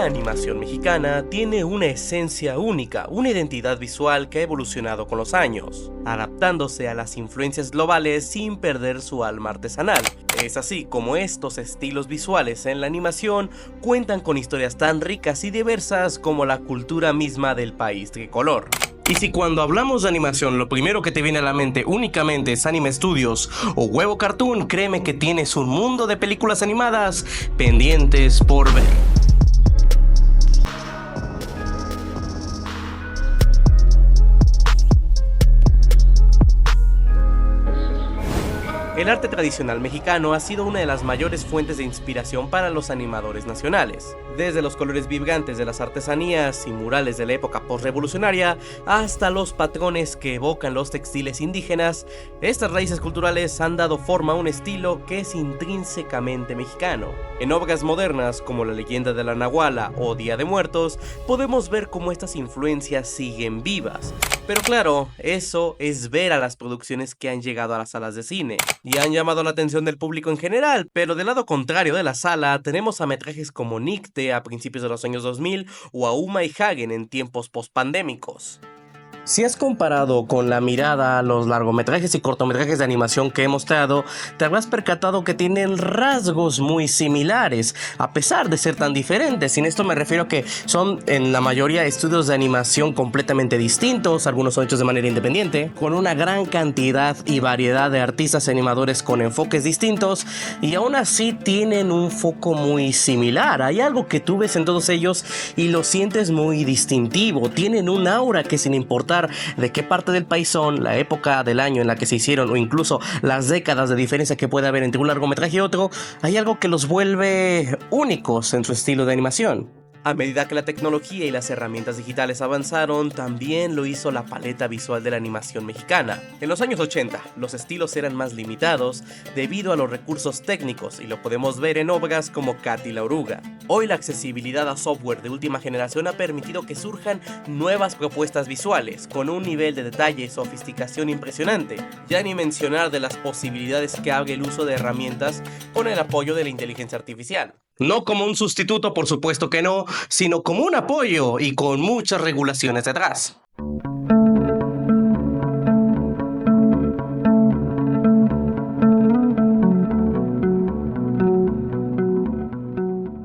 animación mexicana tiene una esencia única, una identidad visual que ha evolucionado con los años, adaptándose a las influencias globales sin perder su alma artesanal. Es así como estos estilos visuales en la animación cuentan con historias tan ricas y diversas como la cultura misma del país tricolor. Y si cuando hablamos de animación lo primero que te viene a la mente únicamente es Anime Studios o Huevo Cartoon, créeme que tienes un mundo de películas animadas pendientes por ver. El arte tradicional mexicano ha sido una de las mayores fuentes de inspiración para los animadores nacionales. Desde los colores vibrantes de las artesanías y murales de la época postrevolucionaria hasta los patrones que evocan los textiles indígenas, estas raíces culturales han dado forma a un estilo que es intrínsecamente mexicano. En obras modernas como La leyenda de la Nahuala o Día de Muertos, podemos ver cómo estas influencias siguen vivas. Pero claro, eso es ver a las producciones que han llegado a las salas de cine y han llamado la atención del público en general, pero del lado contrario de la sala tenemos a metrajes como Nicte a principios de los años 2000 o a Uma y Hagen en tiempos postpandémicos. Si has comparado con la mirada a los largometrajes y cortometrajes de animación que he mostrado, te habrás percatado que tienen rasgos muy similares, a pesar de ser tan diferentes. Y en esto me refiero a que son en la mayoría estudios de animación completamente distintos, algunos son hechos de manera independiente, con una gran cantidad y variedad de artistas y animadores con enfoques distintos, y aún así tienen un foco muy similar. Hay algo que tú ves en todos ellos y lo sientes muy distintivo, tienen un aura que sin importar de qué parte del país son, la época del año en la que se hicieron o incluso las décadas de diferencia que puede haber entre un largometraje y otro, hay algo que los vuelve únicos en su estilo de animación. A medida que la tecnología y las herramientas digitales avanzaron, también lo hizo la paleta visual de la animación mexicana. En los años 80, los estilos eran más limitados debido a los recursos técnicos y lo podemos ver en obras como Katy la Oruga. Hoy la accesibilidad a software de última generación ha permitido que surjan nuevas propuestas visuales con un nivel de detalle y sofisticación impresionante, ya ni mencionar de las posibilidades que abre el uso de herramientas con el apoyo de la inteligencia artificial. No como un sustituto, por supuesto que no, sino como un apoyo y con muchas regulaciones detrás.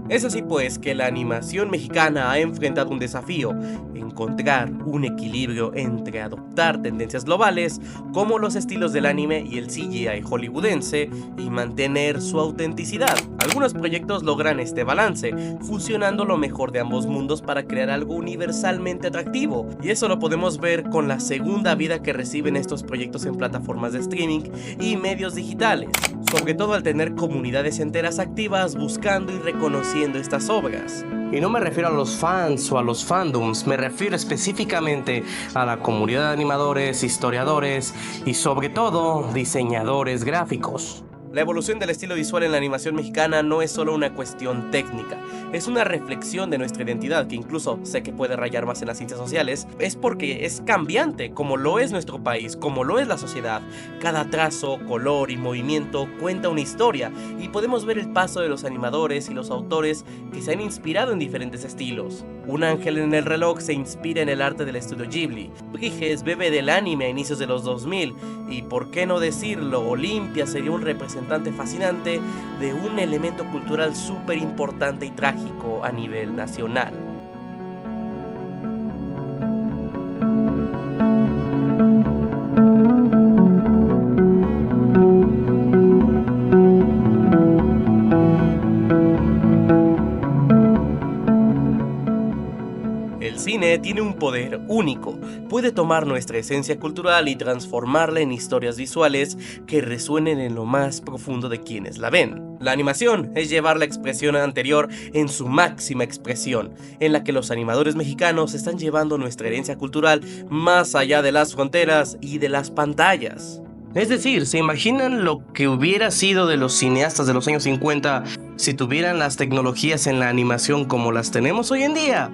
Es así pues que la animación mexicana ha enfrentado un desafío: encontrar un equilibrio entre adoptar tendencias globales como los estilos del anime y el CGI hollywoodense y mantener su autenticidad. Algunos proyectos logran este balance, fusionando lo mejor de ambos mundos para crear algo universalmente atractivo, y eso lo podemos ver con la segunda vida que reciben estos proyectos en plataformas de streaming y medios digitales, sobre todo al tener comunidades enteras activas buscando y reconociendo estas obras. Y no me refiero a los fans o a los fandoms, me refiero específicamente a la comunidad de animadores, historiadores y sobre todo diseñadores gráficos. La evolución del estilo visual en la animación mexicana no es solo una cuestión técnica, es una reflexión de nuestra identidad que incluso sé que puede rayar más en las ciencias sociales, es porque es cambiante, como lo es nuestro país, como lo es la sociedad. Cada trazo, color y movimiento cuenta una historia y podemos ver el paso de los animadores y los autores que se han inspirado en diferentes estilos. Un ángel en el reloj se inspira en el arte del estudio Ghibli, Briges bebe del anime a inicios de los 2000 y, por qué no decirlo, Olimpia sería un representante fascinante de un elemento cultural súper importante y trágico a nivel nacional. El cine tiene un poder único, puede tomar nuestra esencia cultural y transformarla en historias visuales que resuenen en lo más profundo de quienes la ven. La animación es llevar la expresión anterior en su máxima expresión, en la que los animadores mexicanos están llevando nuestra herencia cultural más allá de las fronteras y de las pantallas. Es decir, ¿se imaginan lo que hubiera sido de los cineastas de los años 50 si tuvieran las tecnologías en la animación como las tenemos hoy en día?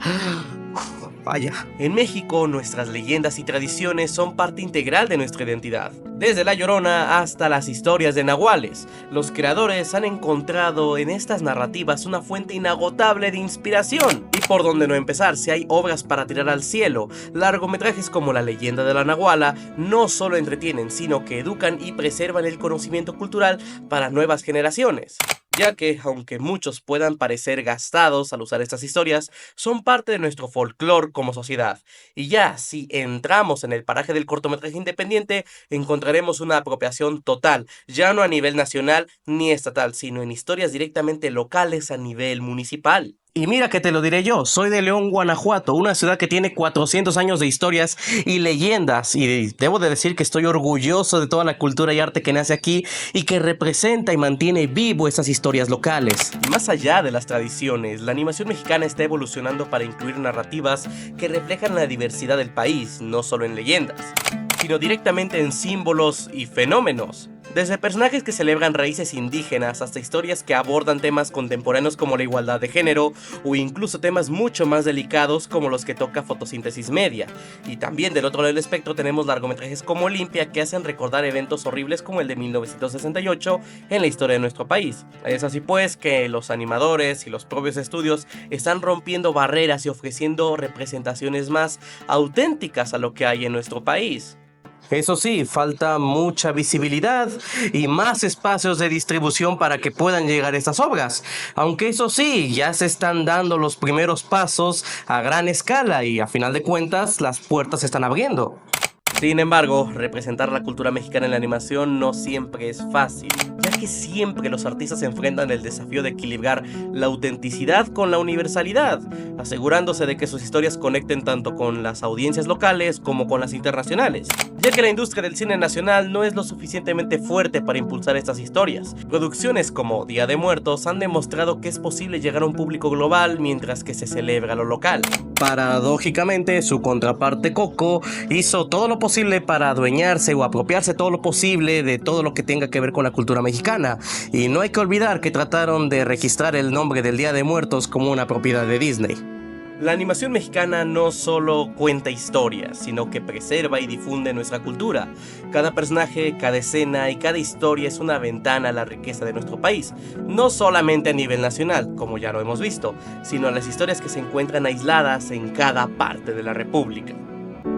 Vaya, en México nuestras leyendas y tradiciones son parte integral de nuestra identidad. Desde La Llorona hasta las historias de nahuales, los creadores han encontrado en estas narrativas una fuente inagotable de inspiración. Y por donde no empezar, si hay obras para tirar al cielo, largometrajes como La leyenda de la Nahuala no solo entretienen, sino que educan y preservan el conocimiento cultural para nuevas generaciones, ya que, aunque muchos puedan parecer gastados al usar estas historias, son parte de nuestro folclore como sociedad. Y ya, si entramos en el paraje del cortometraje independiente, encontraremos una apropiación total, ya no a nivel nacional ni estatal, sino en historias directamente locales a nivel municipal. Y mira que te lo diré yo, soy de León, Guanajuato, una ciudad que tiene 400 años de historias y leyendas, y debo de decir que estoy orgulloso de toda la cultura y arte que nace aquí y que representa y mantiene vivo esas historias locales. Y más allá de las tradiciones, la animación mexicana está evolucionando para incluir narrativas que reflejan la diversidad del país, no solo en leyendas, sino directamente en símbolos y fenómenos. Desde personajes que celebran raíces indígenas hasta historias que abordan temas contemporáneos como la igualdad de género o incluso temas mucho más delicados como los que toca Fotosíntesis Media. Y también del otro lado del espectro tenemos largometrajes como Olimpia que hacen recordar eventos horribles como el de 1968 en la historia de nuestro país. Es así pues que los animadores y los propios estudios están rompiendo barreras y ofreciendo representaciones más auténticas a lo que hay en nuestro país. Eso sí, falta mucha visibilidad y más espacios de distribución para que puedan llegar estas obras. Aunque eso sí, ya se están dando los primeros pasos a gran escala y a final de cuentas las puertas se están abriendo. Sin embargo, representar la cultura mexicana en la animación no siempre es fácil, ya que siempre los artistas se enfrentan el desafío de equilibrar la autenticidad con la universalidad, asegurándose de que sus historias conecten tanto con las audiencias locales como con las internacionales, ya que la industria del cine nacional no es lo suficientemente fuerte para impulsar estas historias. Producciones como Día de Muertos han demostrado que es posible llegar a un público global mientras que se celebra lo local. Paradójicamente, su contraparte Coco hizo todo lo posible para adueñarse o apropiarse todo lo posible de todo lo que tenga que ver con la cultura mexicana. Y no hay que olvidar que trataron de registrar el nombre del Día de Muertos como una propiedad de Disney. La animación mexicana no solo cuenta historias, sino que preserva y difunde nuestra cultura. Cada personaje, cada escena y cada historia es una ventana a la riqueza de nuestro país, no solamente a nivel nacional, como ya lo hemos visto, sino a las historias que se encuentran aisladas en cada parte de la República.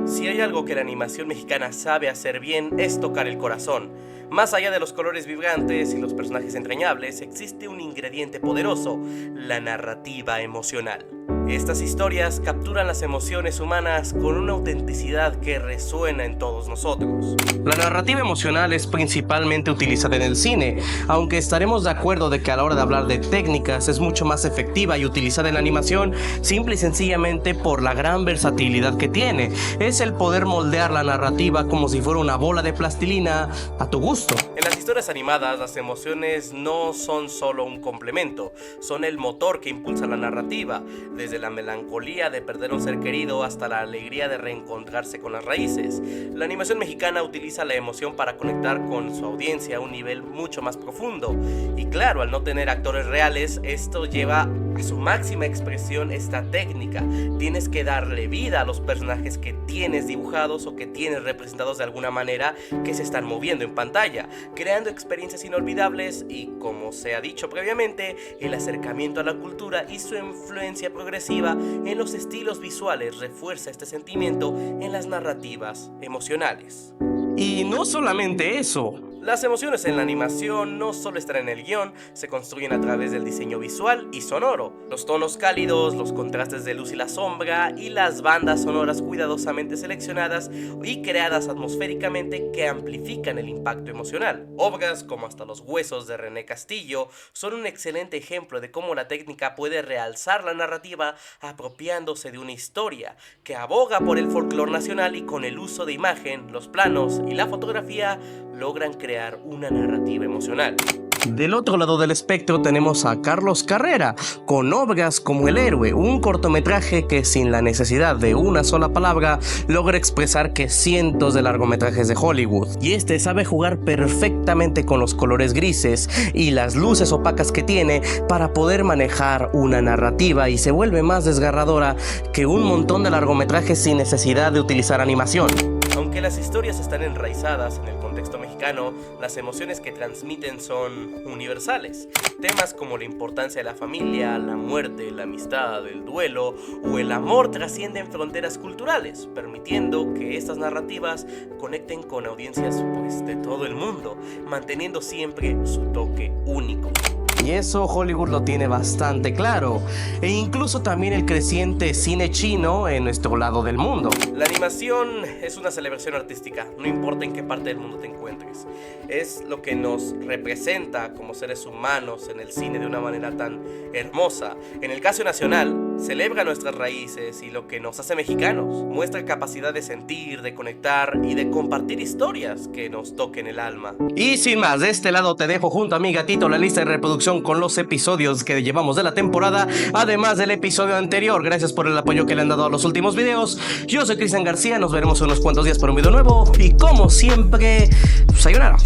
Si hay algo que la animación mexicana sabe hacer bien es tocar el corazón. Más allá de los colores vibrantes y los personajes entrañables, existe un ingrediente poderoso: la narrativa emocional. Estas historias capturan las emociones humanas con una autenticidad que resuena en todos nosotros. La narrativa emocional es principalmente utilizada en el cine, aunque estaremos de acuerdo de que a la hora de hablar de técnicas es mucho más efectiva y utilizada en la animación, simple y sencillamente por la gran versatilidad que tiene. Es el poder moldear la narrativa como si fuera una bola de plastilina a tu gusto. En las historias animadas, las emociones no son solo un complemento, son el motor que impulsa la narrativa, desde la melancolía de perder un ser querido hasta la alegría de reencontrarse con las raíces. La animación mexicana utiliza la emoción para conectar con su audiencia a un nivel mucho más profundo. Y claro, al no tener actores reales, esto lleva a su máxima expresión esta técnica. Tienes que darle vida a los personajes que tienes dibujados o que tienes representados de alguna manera que se están moviendo en pantalla, creando experiencias inolvidables y, como se ha dicho previamente, el acercamiento a la cultura y su influencia progresiva en los estilos visuales refuerza este sentimiento en las narrativas emocionales. Y no solamente eso. Las emociones en la animación no solo están en el guión, se construyen a través del diseño visual y sonoro. Los tonos cálidos, los contrastes de luz y la sombra y las bandas sonoras cuidadosamente seleccionadas y creadas atmosféricamente que amplifican el impacto emocional. Obras como Hasta los huesos de René Castillo son un excelente ejemplo de cómo la técnica puede realzar la narrativa apropiándose de una historia que aboga por el folclore nacional y con el uso de imagen, los planos y la fotografía logran crear una narrativa emocional. Del otro lado del espectro tenemos a Carlos Carrera, con obras como El Héroe, un cortometraje que sin la necesidad de una sola palabra logra expresar que cientos de largometrajes de Hollywood. Y este sabe jugar perfectamente con los colores grises y las luces opacas que tiene para poder manejar una narrativa, y se vuelve más desgarradora que un montón de largometrajes sin necesidad de utilizar animación. Aunque las historias están enraizadas en el contexto mexicano, las emociones que transmiten son universales. Temas como la importancia de la familia, la muerte, la amistad, el duelo o el amor trascienden fronteras culturales, permitiendo que estas narrativas conecten con audiencias de todo el mundo, manteniendo siempre su toque único. Y eso Hollywood lo tiene bastante claro, e incluso también el creciente cine chino en nuestro lado del mundo. La animación es una celebración artística, no importa en qué parte del mundo te encuentres. Es lo que nos representa como seres humanos en el cine de una manera tan hermosa. En el caso nacional, celebra nuestras raíces y lo que nos hace mexicanos. Muestra capacidad de sentir, de conectar y de compartir historias que nos toquen el alma. Y sin más, de este lado te dejo junto a mi gatito la lista de reproducción con los episodios que llevamos de la temporada, además del episodio anterior. Gracias por el apoyo que le han dado a los últimos videos. Yo soy Cristian García, nos veremos en unos cuantos días por un video nuevo y como siempre, sayonara.